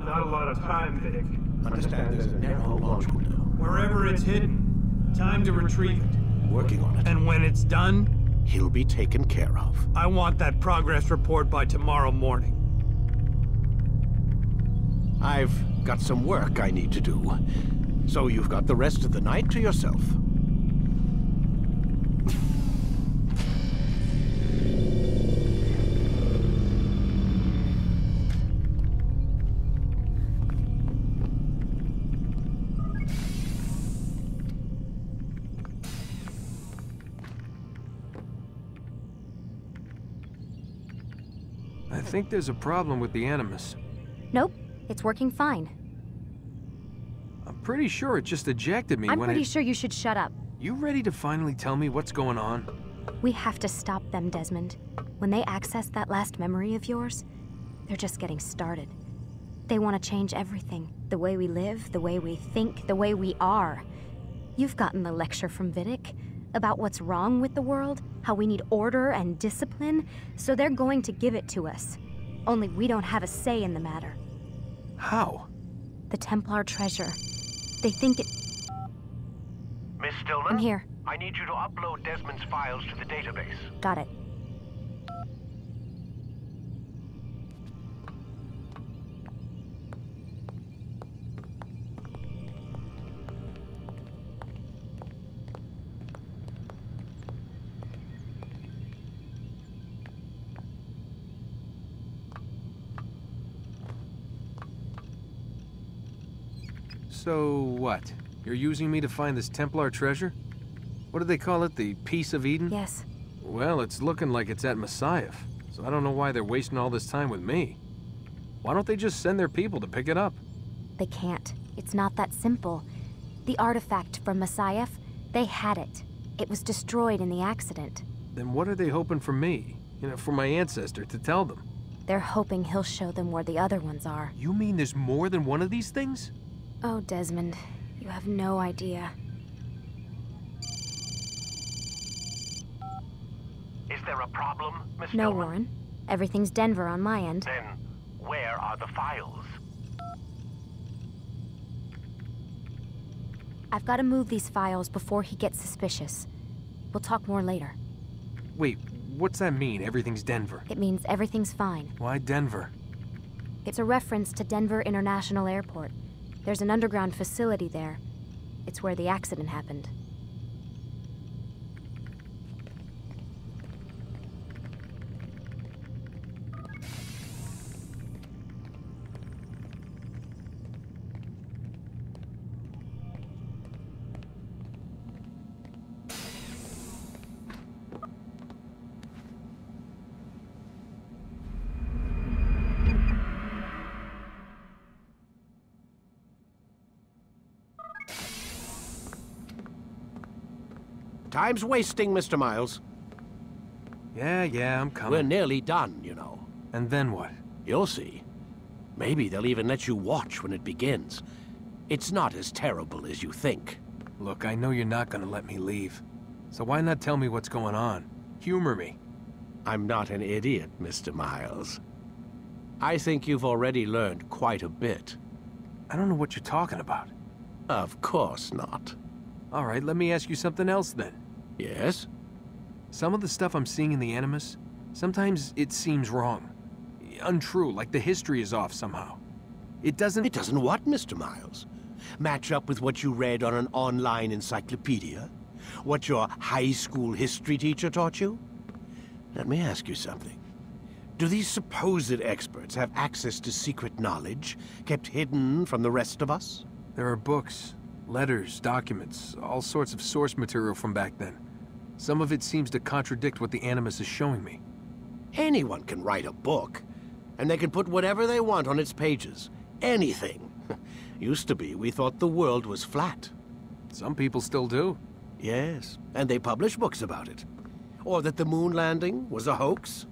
Not a lot of time, Vidic. Understand there's a narrow launch window. Wherever it's hidden, time to retrieve it. Working on it. And when it's done, He'll be taken care of. I want that progress report by tomorrow morning. I've got some work I need to do. So you've got the rest of the night to yourself. I think there's a problem with the Animus. Nope, it's working fine. I'm pretty sure it just ejected me I'm when pretty sure you should shut up. You ready to finally tell me what's going on? We have to stop them, Desmond. When they access that last memory of yours, they're just getting started. They want to change everything. The way we live, the way we think, the way we are. You've gotten the lecture from Vidic about what's wrong with the world, how we need order and discipline, so they're going to give it to us. Only we don't have a say in the matter. How? The Templar treasure. They think it... Miss Stillman? I'm here. I need you to upload Desmond's files to the database. Got it. So what? You're using me to find this Templar treasure? What do they call it? The Piece of Eden? Yes. Well, it's looking like it's at Messiah, so I don't know why they're wasting all this time with me. Why don't they just send their people to pick it up? They can't. It's not that simple. The artifact from Messiah, they had it. It was destroyed in the accident. Then what are they hoping for me? You know, for my ancestor to tell them? They're hoping he'll show them where the other ones are. You mean there's more than one of these things? Oh, Desmond, you have no idea. Is there a problem, Miss No, Stillman? Warren. Everything's Denver on my end. Then, where are the files? I've got to move these files before he gets suspicious. We'll talk more later. Wait, what's that mean, everything's Denver? It means everything's fine. Why Denver? It's a reference to Denver International Airport. There's an underground facility there. It's where the accident happened. Time's wasting, Mr. Miles. Yeah, I'm coming. We're nearly done, you know. And then what? You'll see. Maybe they'll even let you watch when it begins. It's not as terrible as you think. Look, I know you're not gonna let me leave. So why not tell me what's going on? Humor me. I'm not an idiot, Mr. Miles. I think you've already learned quite a bit. I don't know what you're talking about. Of course not. All right, let me ask you something else then. Yes? Some of the stuff I'm seeing in the Animus, sometimes it seems wrong. Untrue, like the history is off somehow. It doesn't... It doesn't what, Mr. Miles? Match up with what you read on an online encyclopedia? What your high school history teacher taught you? Let me ask you something. Do these supposed experts have access to secret knowledge kept hidden from the rest of us? There are books, letters, documents, all sorts of source material from back then. Some of it seems to contradict what the Animus is showing me. Anyone can write a book, and they can put whatever they want on its pages. Anything. Used to be, we thought the world was flat. Some people still do. Yes, and they publish books about it. Or that the moon landing was a hoax.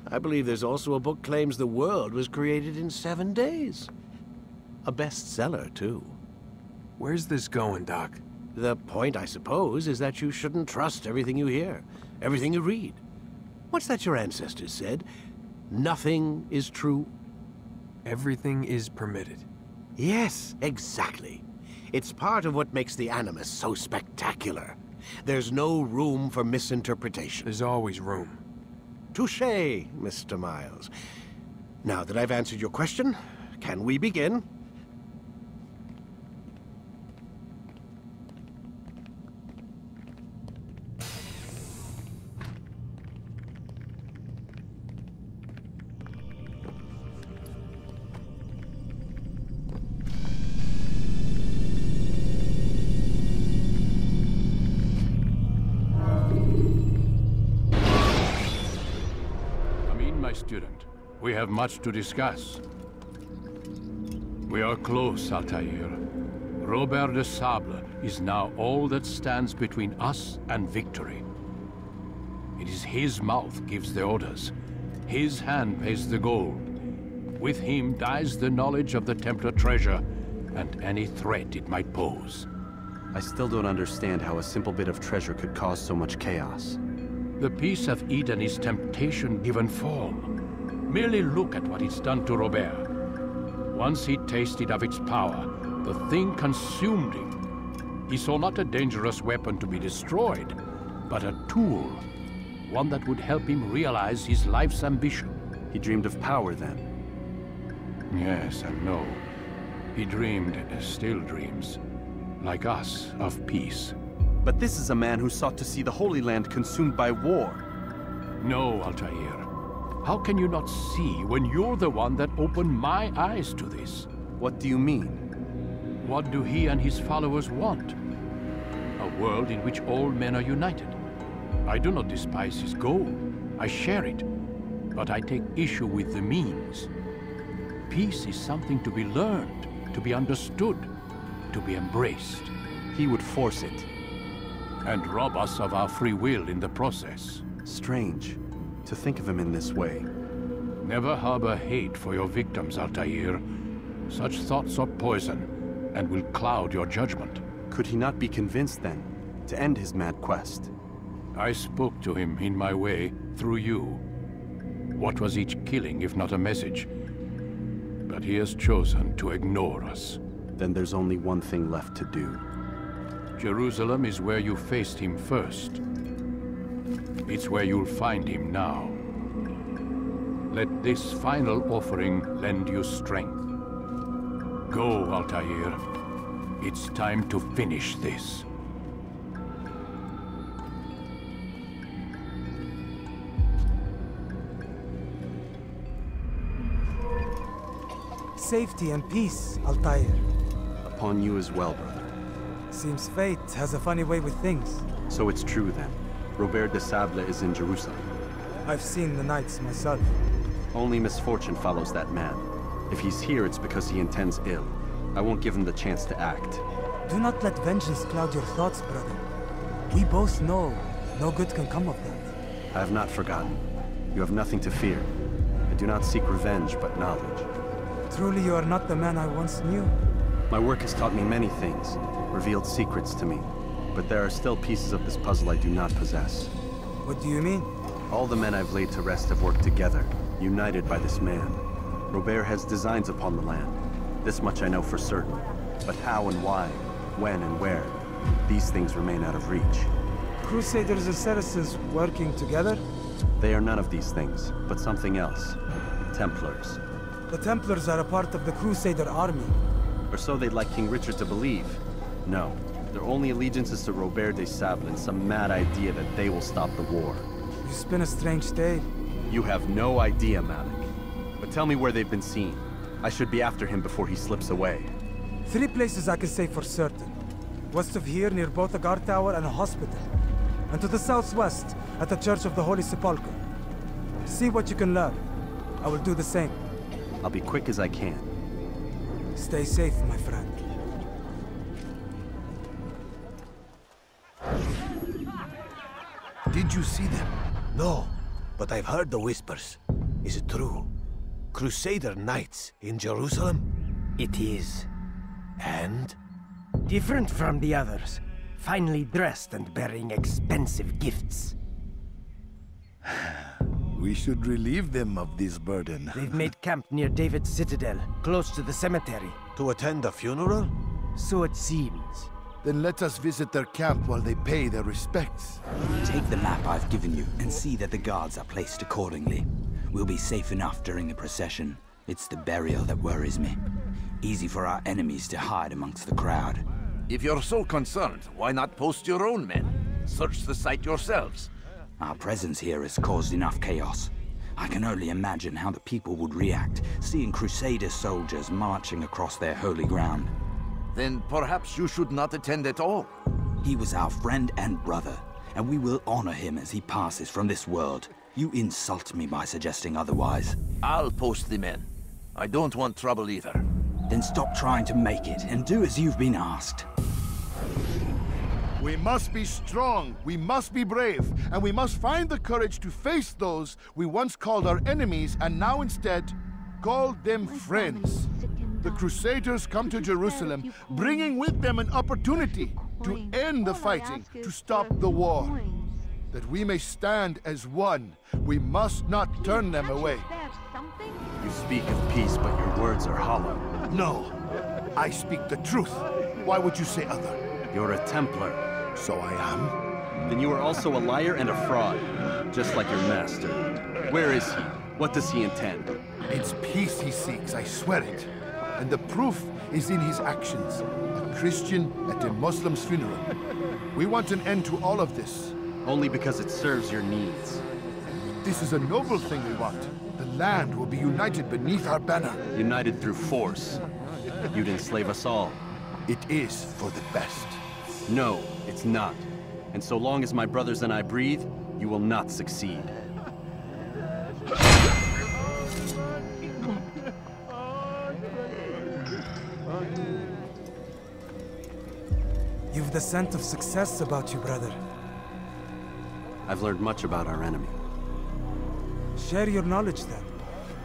I believe there's also a book claims the world was created in 7 days. A bestseller, too. Where's this going, Doc? The point, I suppose, is that you shouldn't trust everything you hear, everything you read. What's that your ancestors said? Nothing is true. Everything is permitted. Yes, exactly. It's part of what makes the Animus so spectacular. There's no room for misinterpretation. There's always room. Touché, Mr. Miles. Now that I've answered your question, can we begin? My student, we have much to discuss. We are close, Altair. Robert de Sable is now all that stands between us and victory. It is his mouth gives the orders. His hand pays the gold. With him dies the knowledge of the Templar treasure and any threat it might pose. I still don't understand how a simple bit of treasure could cause so much chaos. The Peace of Eden is temptation given form. Merely look at what it's done to Robert. Once he tasted of its power, the thing consumed him. He saw not a dangerous weapon to be destroyed, but a tool. One that would help him realize his life's ambition. He dreamed of power then? Yes and no. He dreamed, still dreams, like us, of peace. But this is a man who sought to see the Holy Land consumed by war. No, Altair. How can you not see when you're the one that opened my eyes to this? What do you mean? What do he and his followers want? A world in which all men are united. I do not despise his goal. I share it. But I take issue with the means. Peace is something to be learned, to be understood, to be embraced. He would force it. And rob us of our free will in the process. Strange, to think of him in this way. Never harbor hate for your victims, Altair. Such thoughts are poison, and will cloud your judgment. Could he not be convinced, then, to end his mad quest? I spoke to him in my way, through you. What was each killing, if not a message? But he has chosen to ignore us. Then there's only one thing left to do. Jerusalem is where you faced him first. It's where you'll find him now. Let this final offering lend you strength. Go, Altair. It's time to finish this. Safety and peace, Altair. Upon you as well, brother. Seems fate has a funny way with things. So it's true, then. Robert de Sable is in Jerusalem. I've seen the Knights myself. Only misfortune follows that man. If he's here, it's because he intends ill. I won't give him the chance to act. Do not let vengeance cloud your thoughts, brother. We both know no good can come of that. I have not forgotten. You have nothing to fear. I do not seek revenge, but knowledge. Truly you are not the man I once knew. My work has taught me many things, revealed secrets to me. But there are still pieces of this puzzle I do not possess. What do you mean? All the men I've laid to rest have worked together, united by this man. Robert has designs upon the land. This much I know for certain. But how and why, when and where, these things remain out of reach. Crusaders and Saracens working together? They are none of these things, but something else. Templars. The Templars are a part of the Crusader army. Or so they'd like King Richard to believe. No, their only allegiance is to Robert de Sable and some mad idea that they will stop the war. You spin a strange tale. You have no idea, Malik. But tell me where they've been seen. I should be after him before he slips away. 3 places I can say for certain. West of here, near both a guard tower and a hospital. And to the southwest, at the Church of the Holy Sepulchre. See what you can learn. I will do the same. I'll be quick as I can. Stay safe, my friend. Did you see them? No, but I've heard the whispers. Is it true? Crusader Knights in Jerusalem? It is. And? Different from the others. Finely dressed and bearing expensive gifts. We should relieve them of this burden. They've made camp near David's citadel, close to the cemetery. To attend the funeral? So it seems. Then let us visit their camp while they pay their respects. Take the map I've given you and see that the guards are placed accordingly. We'll be safe enough during the procession. It's the burial that worries me. Easy for our enemies to hide amongst the crowd. If you're so concerned, why not post your own men? Search the site yourselves. Our presence here has caused enough chaos. I can only imagine how the people would react, seeing Crusader soldiers marching across their holy ground. Then perhaps you should not attend at all. He was our friend and brother, and we will honor him as he passes from this world. You insult me by suggesting otherwise. I'll post the men. I don't want trouble either. Then stop trying to make it, and do as you've been asked. We must be strong, we must be brave, and we must find the courage to face those we once called our enemies and now instead call them friends. The Crusaders come to Jerusalem, bringing with them an opportunity to end the fighting, to stop the war. That we may stand as one, we must not turn them away. You speak of peace, but your words are hollow. No, I speak the truth. Why would you say other? You're a Templar. So I am? Then you are also a liar and a fraud, just like your master. Where is he? What does he intend? It's peace he seeks, I swear it. And the proof is in his actions. A Christian at a Muslim's funeral. We want an end to all of this. Only because it serves your needs. This is a noble thing we want. The land will be united beneath our banner. United through force. You'd enslave us all. It is for the best. No, it's not. And so long as my brothers and I breathe, you will not succeed. You've the scent of success about you, brother. I've learned much about our enemy. Share your knowledge then.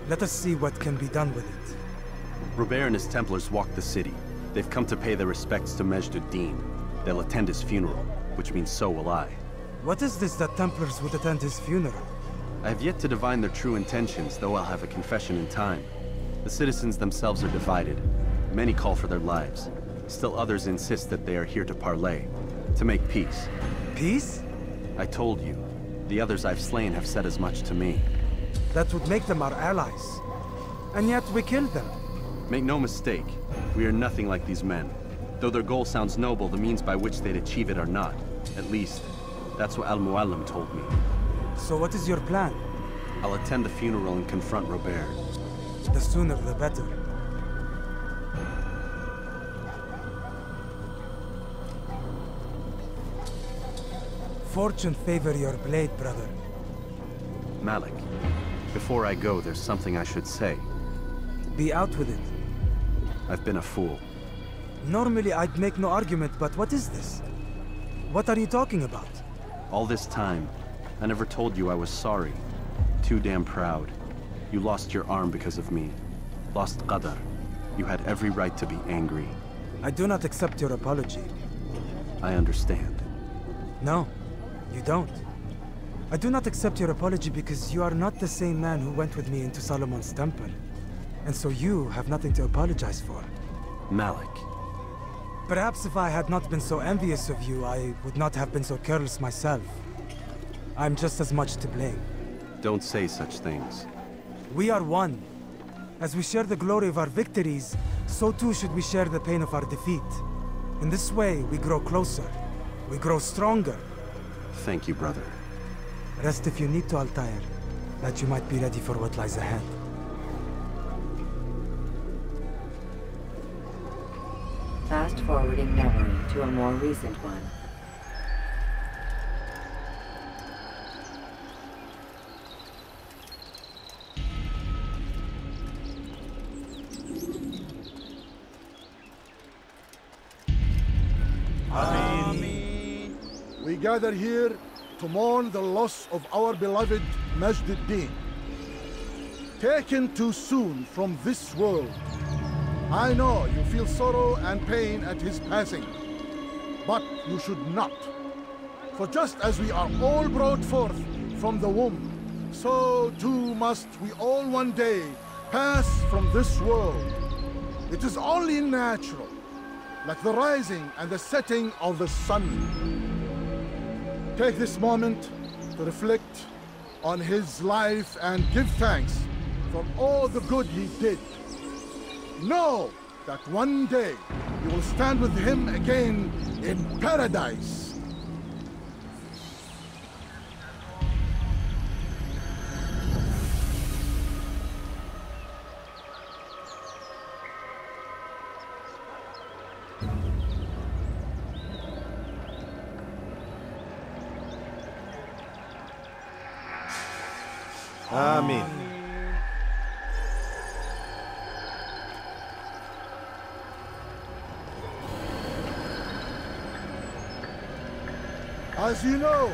Let us see what can be done with it. Robert and his Templars walk the city. They've come to pay their respects to Majd ad-Din. They'll attend his funeral, which means so will I. What is this that Templars would attend his funeral? I have yet to divine their true intentions, though I'll have a confession in time. The citizens themselves are divided. Many call for their lives. Still others insist that they are here to parley, to make peace. Peace? I told you. The others I've slain have said as much to me. That would make them our allies. And yet we killed them. Make no mistake, we are nothing like these men. Though their goal sounds noble, the means by which they'd achieve it are not. At least, that's what Al-Mualim told me. So what is your plan? I'll attend the funeral and confront Robert. The sooner the better. Fortune favor your blade, brother. Malik, before I go, there's something I should say. Be out with it. I've been a fool. Normally I'd make no argument, but what is this? What are you talking about? All this time, I never told you I was sorry. Too damn proud. You lost your arm because of me. Lost Qadar. You had every right to be angry. I do not accept your apology. I understand. No, you don't. I do not accept your apology because you are not the same man who went with me into Solomon's temple. And so you have nothing to apologize for. Malik. Perhaps if I had not been so envious of you, I would not have been so careless myself. I'm just as much to blame. Don't say such things. We are one. As we share the glory of our victories, so too should we share the pain of our defeat. In this way, we grow closer. We grow stronger. Thank you, brother. Rest if you need to, Altair, that you might be ready for what lies ahead. Fast-forwarding memory to a more recent one. Ameen. We gather here to mourn the loss of our beloved Majd ad-Din. Taken too soon from this world. I know you feel sorrow and pain at his passing, but you should not. For just as we are all brought forth from the womb, so too must we all one day pass from this world. It is only natural, like the rising and the setting of the sun. Take this moment to reflect on his life and give thanks for all the good he did. Know that one day you will stand with him again in paradise. Amen. As you know,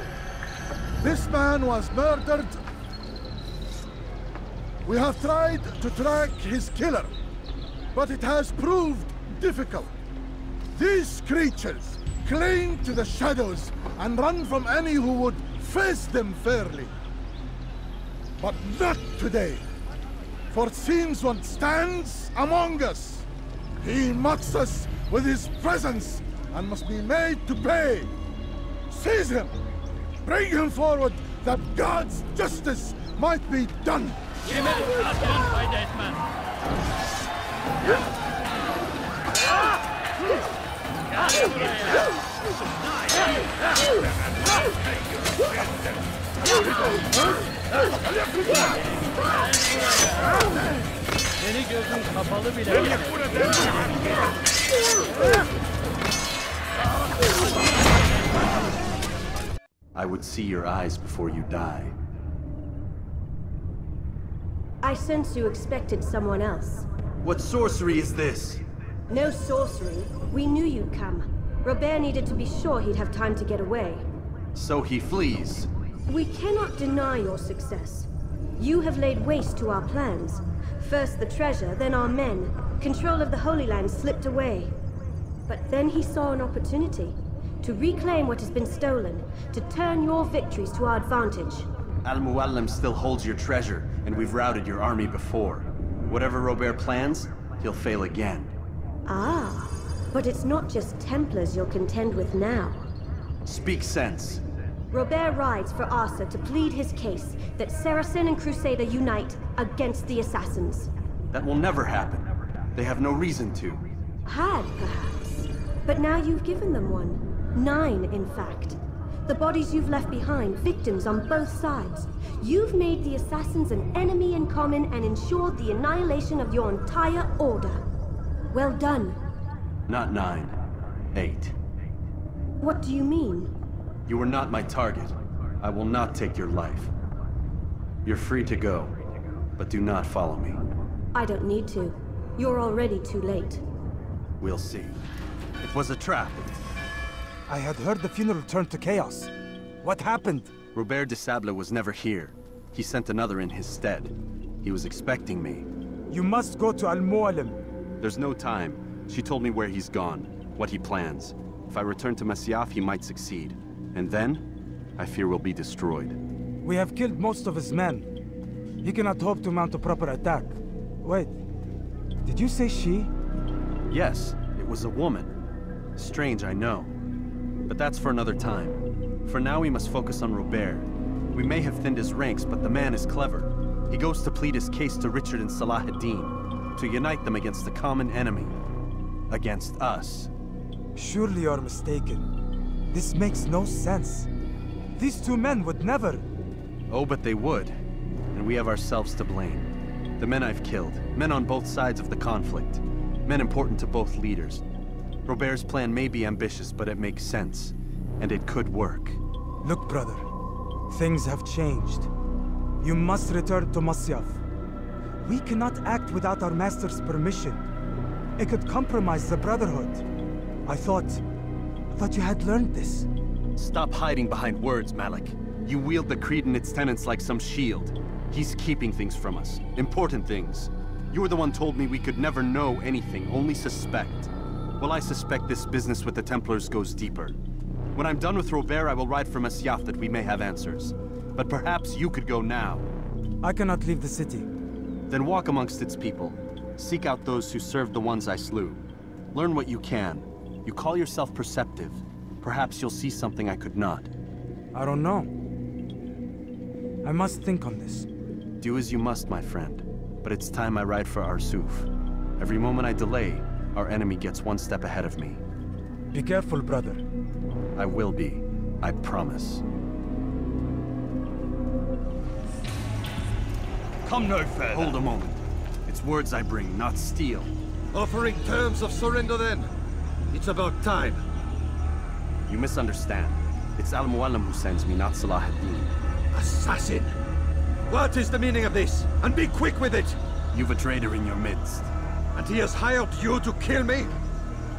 this man was murdered. We have tried to track his killer, but it has proved difficult. These creatures cling to the shadows and run from any who would face them fairly. But not today, for it seems one stands among us. He mocks us with his presence and must be made to pay. Seize him! Bring him forward that God's justice might be done! Beni gözün kapalı bile. I would see your eyes before you die. I sense you expected someone else. What sorcery is this? No sorcery. We knew you'd come. Robert needed to be sure he'd have time to get away. So he flees. We cannot deny your success. You have laid waste to our plans. First the treasure, then our men. Control of the Holy Land slipped away. But then he saw an opportunity to reclaim what has been stolen, to turn your victories to our advantage. Al-Mualim still holds your treasure, and we've routed your army before. Whatever Robert plans, he'll fail again. Ah, but it's not just Templars you'll contend with now. Speak sense. Robert rides for Asa to plead his case that Saracen and Crusader unite against the Assassins. That will never happen. They have no reason to. Had, perhaps. But now you've given them one. 9, in fact. The bodies you've left behind, victims on both sides. You've made the Assassins an enemy in common and ensured the annihilation of your entire order. Well done. Not 9. 8. What do you mean? You are not my target. I will not take your life. You're free to go, but do not follow me. I don't need to. You're already too late. We'll see. It was a trap. I had heard the funeral turned to chaos. What happened? Robert de Sable was never here. He sent another in his stead. He was expecting me. You must go to Al-Mualim. There's no time. She told me where he's gone, what he plans. If I return to Masyaf, he might succeed. And then, I fear we'll be destroyed. We have killed most of his men. He cannot hope to mount a proper attack. Wait, did you say she? Yes, it was a woman. Strange, I know. But that's for another time. For now, we must focus on Robert. We may have thinned his ranks, but the man is clever. He goes to plead his case to Richard and Salah ad-Din, to unite them against the common enemy. Against us. Surely you're mistaken. This makes no sense. These two men would never... Oh, but they would. And we have ourselves to blame. The men I've killed, men on both sides of the conflict. Men important to both leaders. Robert's plan may be ambitious, but it makes sense. And it could work. Look, brother. Things have changed. You must return to Masyaf. We cannot act without our master's permission. It could compromise the Brotherhood. I thought you had learned this. Stop hiding behind words, Malik. You wield the creed and its tenets like some shield. He's keeping things from us. Important things. You were the one told me we could never know anything, only suspect. Well, I suspect this business with the Templars goes deeper. When I'm done with Robert, I will ride for Masyaf that we may have answers. But perhaps you could go now. I cannot leave the city. Then walk amongst its people. Seek out those who served the ones I slew. Learn what you can. You call yourself perceptive. Perhaps you'll see something I could not. I don't know. I must think on this. Do as you must, my friend. But it's time I ride for Arsuf. Every moment I delay, our enemy gets one step ahead of me. Be careful, brother. I will be. I promise. Come no further. Hold a moment. It's words I bring, not steel. Offering terms of surrender then. It's about time. You misunderstand. It's Al-Mualim who sends me, not Salah ad-Din. Assassin! What is the meaning of this? And be quick with it! You've a traitor in your midst. And he has hired you to kill me?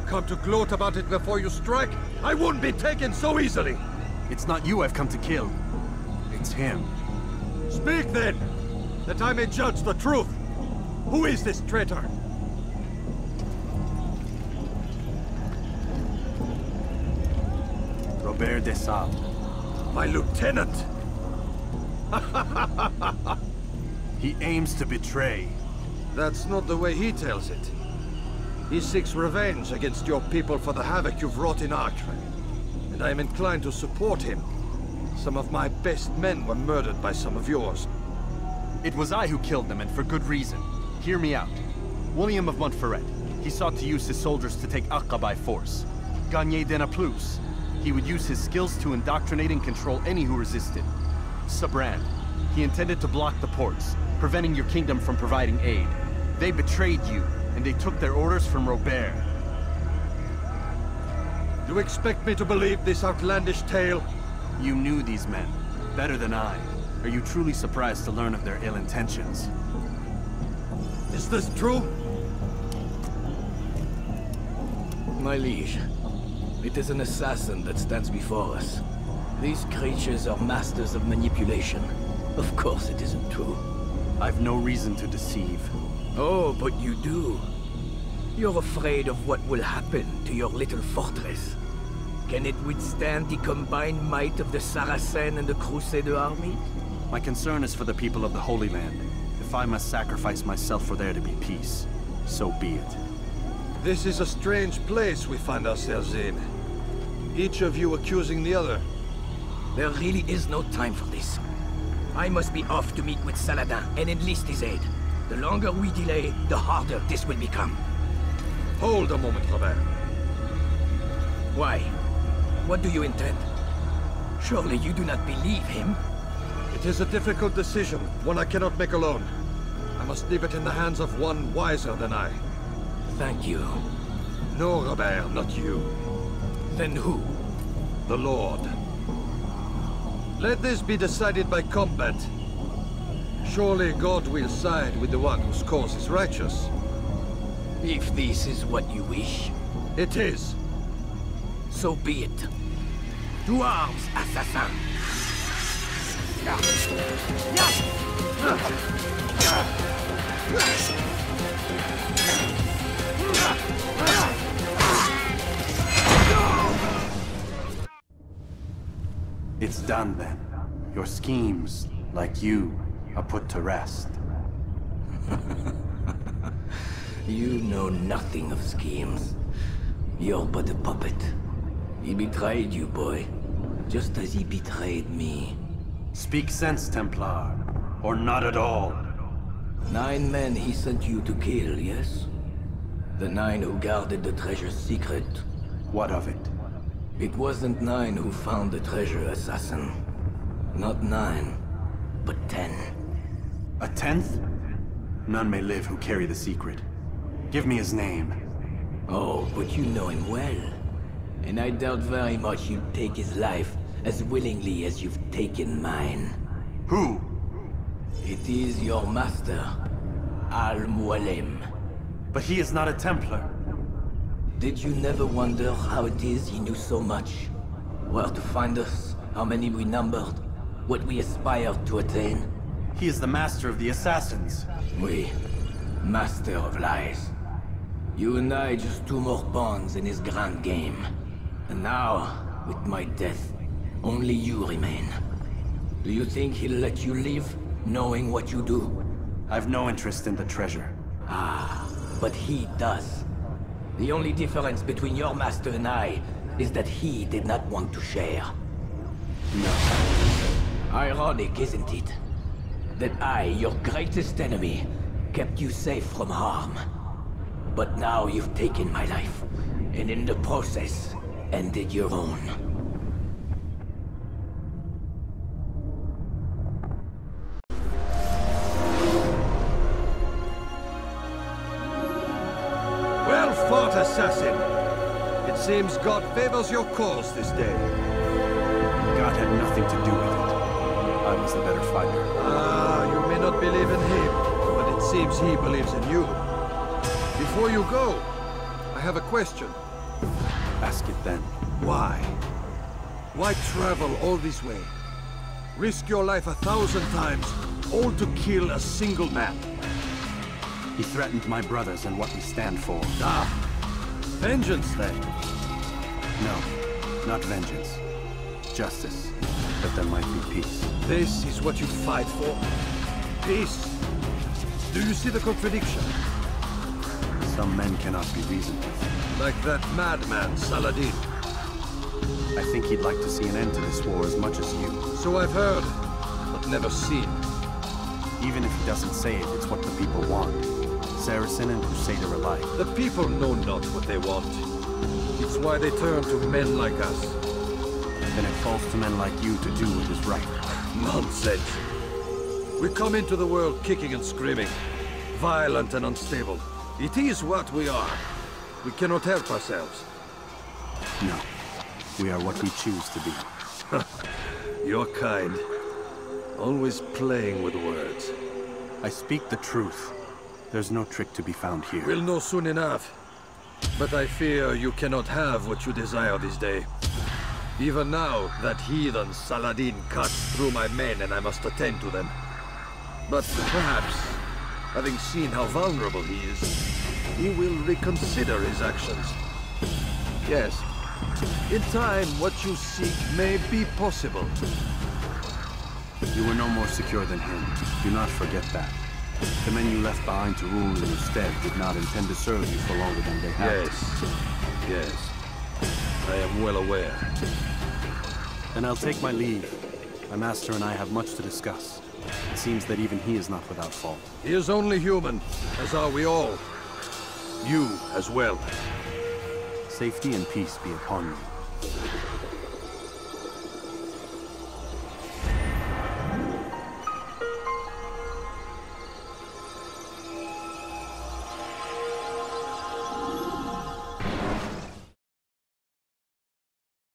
Come to gloat about it before you strike? I won't be taken so easily! It's not you I've come to kill. It's him. Speak then! That I may judge the truth! Who is this traitor? Robert de Sable. My lieutenant! He aims to betray. That's not the way he tells it. He seeks revenge against your people for the havoc you've wrought in Acre. And I am inclined to support him. Some of my best men were murdered by some of yours. It was I who killed them, and for good reason. Hear me out. William of Montferrat. He sought to use his soldiers to take Acre by force. Gagné de Naplouse. He would use his skills to indoctrinate and control any who resisted. Sabrand. He intended to block the ports, preventing your kingdom from providing aid. They betrayed you, and they took their orders from Robert. You expect me to believe this outlandish tale? You knew these men, better than I. Are you truly surprised to learn of their ill intentions? Is this true? My liege, it is an assassin that stands before us. These creatures are masters of manipulation. Of course it isn't true. I've no reason to deceive. Oh, but you do. You're afraid of what will happen to your little fortress. Can it withstand the combined might of the Saracen and the Crusader army? My concern is for the people of the Holy Land. If I must sacrifice myself for there to be peace, so be it. This is a strange place we find ourselves in. Each of you accusing the other. There really is no time for this. I must be off to meet with Saladin and enlist his aid. The longer we delay, the harder this will become. Hold a moment, Robert. Why? What do you intend? Surely you do not believe him? It is a difficult decision, one I cannot make alone. I must leave it in the hands of one wiser than I. Thank you. No, Robert, not you. Then who? The Lord. Let this be decided by combat. Surely God will side with the one whose cause is righteous. If this is what you wish. It is. So be it. To arms, assassin! It's done then. Your schemes, like you, are put to rest. You know nothing of schemes. You're but a puppet. He betrayed you, boy. Just as he betrayed me. Speak sense, Templar. Or not at all. 9 men he sent you to kill, yes? The 9 who guarded the treasure's secret. What of it? It wasn't 9 who found the treasure, assassin. Not 9, but 10. A 10th? None may live who carry the secret. Give me his name. Oh, but you know him well. And I doubt very much you'd take his life as willingly as you've taken mine. Who? It is your master, Al-Mualim. But he is not a Templar. Did you never wonder how it is he knew so much? Where to find us, how many we numbered, what we aspired to attain? He is the master of the assassins. Oui, master of lies. You and I just 2 more pawns in his grand game. And now, with my death, only you remain. Do you think he'll let you live? knowing what you do? I've no interest in the treasure. Ah, but he does. The only difference between your master and I is that he did not want to share. No. Ironic, isn't it? That I, your greatest enemy, kept you safe from harm. But now you've taken my life, and in the process, ended your own. Well fought, assassin! It seems God favors your cause this day. God had nothing to do with it. I was the better fighter. Ah, you may not believe in him, but it seems he believes in you. Before you go, I have a question. Ask it then. Why? Why travel all this way? Risk your life 1,000 times, all to kill a single man? He threatened my brothers and what we stand for. Ah! Vengeance, then? No, not vengeance. Justice. That there might be peace. This is what you fight for? Peace? Do you see the contradiction? Some men cannot be reasoned with. Like that madman, Saladin. I think he'd like to see an end to this war as much as you. So I've heard, but never seen. Even if he doesn't say it, it's what the people want. Saracen and Crusader alike. The people know not what they want. It's why they turn to men like us. Then it falls to men like you to do what is right. Nonsense. We come into the world kicking and screaming, violent and unstable. It is what we are. We cannot help ourselves. No. We are what we choose to be. You're kind. Always playing with words. I speak the truth. There's no trick to be found here. We'll know soon enough. But I fear you cannot have what you desire this day. Even now, that heathen Saladin cuts through my men and I must attend to them. But perhaps, having seen how vulnerable he is, he will reconsider his actions. Yes, in time, what you seek may be possible. You were no more secure than him. Do not forget that. The men you left behind to rule in your stead did not intend to serve you for longer than they had. Yes. I am well aware. Then I'll take my leave. My master and I have much to discuss. It seems that even he is not without fault. He is only human, as are we all. You as well. Safety and peace be upon you.